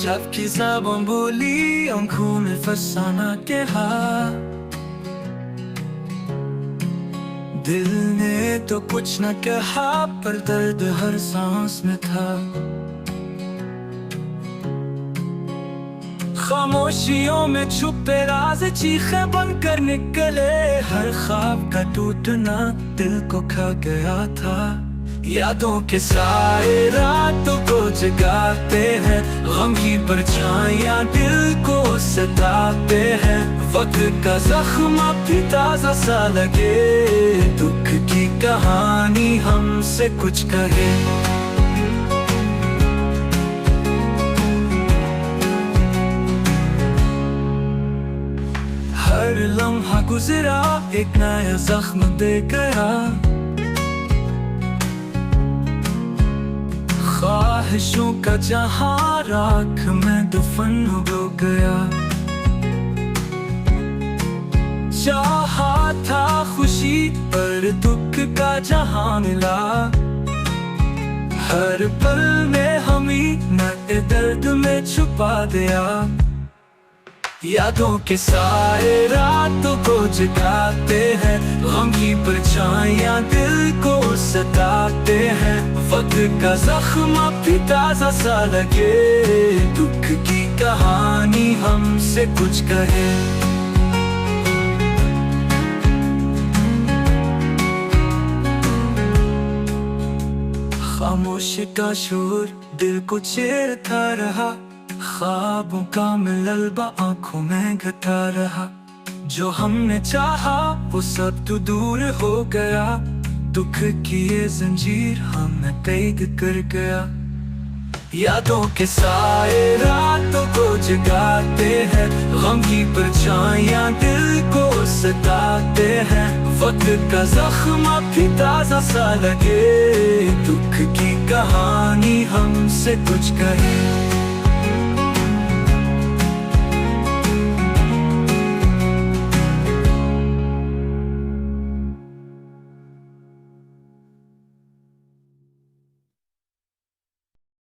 सबकी ज़बान बोली, आंखों में फसाना कहा। दिल ने तो कुछ न कहा, पर दर्द हर सांस में था। खामोशियों में छुपे राज चीखें बनकर निकले। हर ख्वाब का टूटना दिल को खा गया था। यादों के साए रातों को जगाते हैं, गम की परछाइयां दिल को सताते हैं। वक्त का जख्म अब भी ताजा सा लगे, दुख की कहानी हमसे कुछ कहे। हर लम्हा गुजरा एक नया जख्म दे गया। ख्वाहिशों का जहां राख में दफन हो गया। चाहा था खुशी पर दुख का जहां मिला। हर पल में हमें नए दर्द में छुपा दिया। यादों के साए रातों को जगाते हैं, गम की परछाइयां दिल को सताते हैं। वक्त का जख्म अब भी ताजा सा लगे, दुख की कहानी हमसे कुछ कहे। खामोशी का शोर दिल को चीरता रहा। ख्वाबों का मिललबा आंखों में घटा रहा। जो हमने चाहा वो सब तो दूर हो गया। दुख की ये जंजीर हमें कैद कर गया। यादों के साए रातों को जगाते हैं, गम की परछाइयां दिल को सताते हैं। वक्त का जख्म अब भी ताजा सा लगे, दुख की कहानी हमसे कुछ कहे।